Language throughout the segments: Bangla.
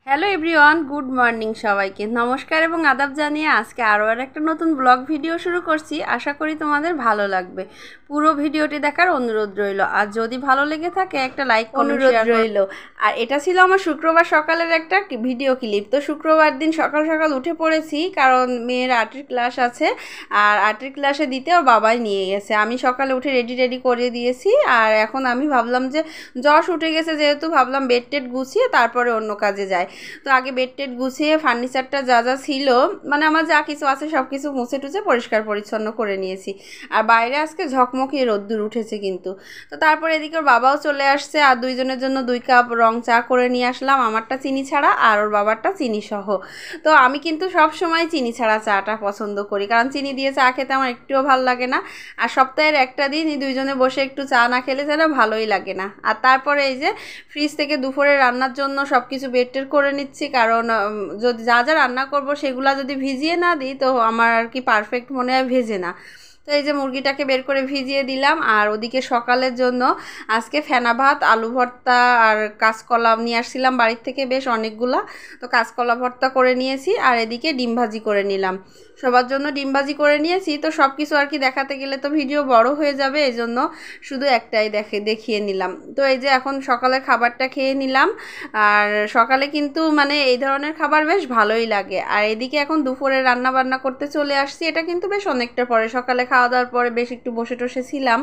হ্যালো এভরিওয়ান, গুড মর্নিং সবাইকে। নমস্কার এবং আদাব জানিয়ে আজকে আরও একটা নতুন ব্লগ ভিডিও শুরু করছি। আশা করি তোমাদের ভালো লাগবে। পুরো ভিডিওটি দেখার অনুরোধ রইল। আর যদি ভালো লেগে থাকে একটা লাইক অনুরোধ রইল। আর এটা ছিল আমার শুক্রবার সকালের একটা ভিডিও ক্লিপ। তো শুক্রবার দিন সকাল সকাল উঠে পড়েছি, কারণ মেয়ের আর্টের ক্লাস আছে। আর আর্টের ক্লাসে দিতে ওর বাবাই নিয়ে গেছে। আমি সকালে উঠে রেডি করে দিয়েছি। আর এখন আমি ভাবলাম যে যশ উঠে গেছে, যেহেতু ভাবলাম বেড টেড গুছিয়ে তারপরে অন্য কাজে যায়। তো আগে বেড টেড গুছিয়ে ফার্নিচারটা যা যা ছিল, মানে আমার যা কিছু আছে সব কিছু মুছে টুছে পরিষ্কার পরিচ্ছন্ন করে নিয়েছি। আর বাইরে আজকে ঝকমকিয়ে রোদ্দুর উঠেছে কিন্তু। তো তারপরে এদিকে ওর বাবাও চলে আসছে, আর দুইজনের জন্য 2 কাপ রং চা করে নিয়ে আসলাম, আমারটা চিনি ছাড়া আর ওর বাবারটা চিনি সহ। তো আমি কিন্তু সব সময় চিনি ছাড়া চাটা পছন্দ করি, কারণ চিনি দিয়ে চা খেতে আমার একটুও ভালো লাগে না। আর সপ্তাহের একটা দিন এই দুইজনে বসে একটু চা না খেলে যেন ভালোই লাগে না। আর তারপরে এই যে ফ্রিজ থেকে দুপুরে রান্নার জন্য সব কিছু বেড টেড করে নিচ্ছি, কারণ যদি যা যা রান্না করব সেগুলা যদি ভিজিয়ে না দিই তো আমার আর কি পারফেক্ট মনে হয় ভেজে না। তো এই যে মুরগিটাকে বের করে ভিজিয়ে দিলাম। আর ওদিকে সকালের জন্য আজকে ফেনা ভাত, আলু ভর্তা আর কাঁচকলা নিয়ে আসছিলাম বাড়ির থেকে বেশ অনেকগুলা। তো কাঁচকলা ভর্তা করে নিয়েছি, আর এদিকে ডিম ভাজি করে নিলাম। সবার জন্য ডিম ভাজি করে নিয়েছি। তো সব কিছু আর কি দেখাতে গেলে তো ভিডিও বড় হয়ে যাবে, এই জন্য শুধু একটাই দেখিয়ে নিলাম। তো এই যে এখন সকালে খাবারটা খেয়ে নিলাম। আর সকালে কিন্তু মানে এই ধরনের খাবার বেশ ভালোই লাগে। আর এদিকে এখন দুপুরে রান্না বান্না করতে চলে আসছি। এটা কিন্তু বেশ অনেকটা পরে, সকালে খাওয়া দাওয়ার পরে বেশ একটু বসে টসে ছিলাম।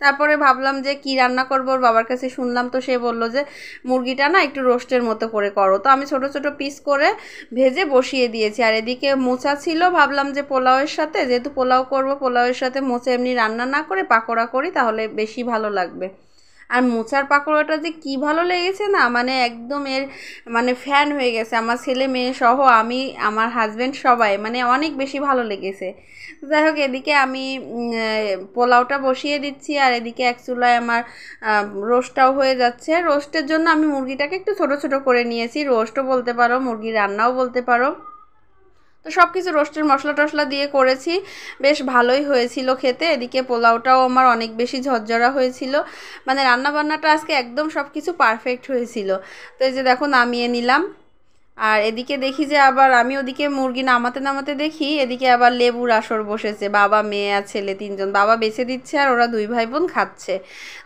তারপরে ভাবলাম যে কি রান্না করবো, ওর বাবার কাছে শুনলাম। তো সে বললো যে মুরগিটা না একটু রোস্টের মতো করে করো। তো আমি ছোট ছোট পিস করে ভেজে বসিয়ে দিয়েছি। আর এদিকে মোচা ছিল, ভাবলাম যে পোলাওয়ের সাথে, যেহেতু পোলাও করবো, পোলাওয়ের সাথে মোচা এমনি রান্না না করে পাকোড়া করি তাহলে বেশি ভালো লাগবে। আর মোচার পাকোড়াটা যে কী ভালো লেগেছে না, মানে একদম এর মানে ফ্যান হয়ে গেছে আমার ছেলে মেয়ে সহ, আমি আমার হাজব্যান্ড সবাই, মানে অনেক বেশি ভালো লেগেছে। যাই হোক, এদিকে আমি পোলাওটা বসিয়ে দিচ্ছি, আর এদিকে এক চুলায় আমার রোস্টটাও হয়ে যাচ্ছে। রোস্টের জন্য আমি মুরগিটাকে একটু ছোট ছোট করে নিয়েছি, রোস্টও বলতে পারো, মুরগির রান্নাও বলতে পারো। তো সব কিছু রোস্টের মশলা টশলা দিয়ে করেছি, বেশ ভালোই হয়েছিল খেতে। এদিকে পোলাওটাও আমার অনেক বেশি ঝরঝরা হয়েছিল, মানে রান্নাবান্নাটা আজকে একদম সব কিছু পারফেক্ট হয়েছিল। তো এই যে দেখো নামিয়ে নিলাম। আর এদিকে দেখি যে আবার আমি ওদিকে মুরগি নামাতে নামাতে দেখি এদিকে আবার লেবুর আসর বসেছে, বাবা মেয়ে আর ছেলে 3জন। বাবা বেছে দিচ্ছে আর ওরা 2 ভাই বোন খাচ্ছে।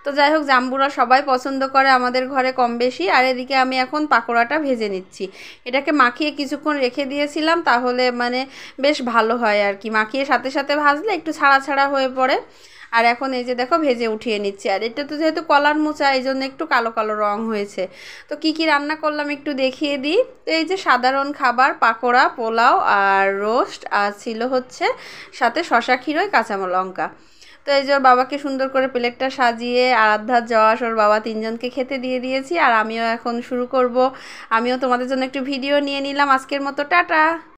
তো যাই হোক, জাম্বুরা সবাই পছন্দ করে আমাদের ঘরে কম বেশি। আর এদিকে আমি এখন পাকোড়াটা ভেজে নিচ্ছি। এটাকে মাখিয়ে কিছুক্ষণ রেখে দিয়েছিলাম, তাহলে মানে বেশ ভালো হয় আর কি, মাখিয়ে সাথে সাথে ভাজলে একটু ছাড়া ছাড়া হয়ে পড়ে। আর এখন এই যে দেখো ভেজে উঠিয়ে নিচ্ছি। আর এটা তো যেহেতু কলার মোচা, এই জন্য একটু কালো কালো রং হয়েছে। তো কি কি রান্না করলাম একটু দেখিয়ে দিই। তো এই যে সাধারণ খাবার, পাকোড়া, পোলাও আর রোস্ট, আর ছিল হচ্ছে সাথে শশা, ক্ষীরই, কাঁচা লঙ্কা। তো এই যে ওর বাবাকে সুন্দর করে প্লেটটা সাজিয়ে আরাধ্যা, যশ, ওর বাবা 3জনকে খেতে দিয়ে দিয়েছি। আর আমিও এখন শুরু করব। আমিও তোমাদের জন্য একটু ভিডিও নিয়ে নিলাম আজকের মতো। টাটা।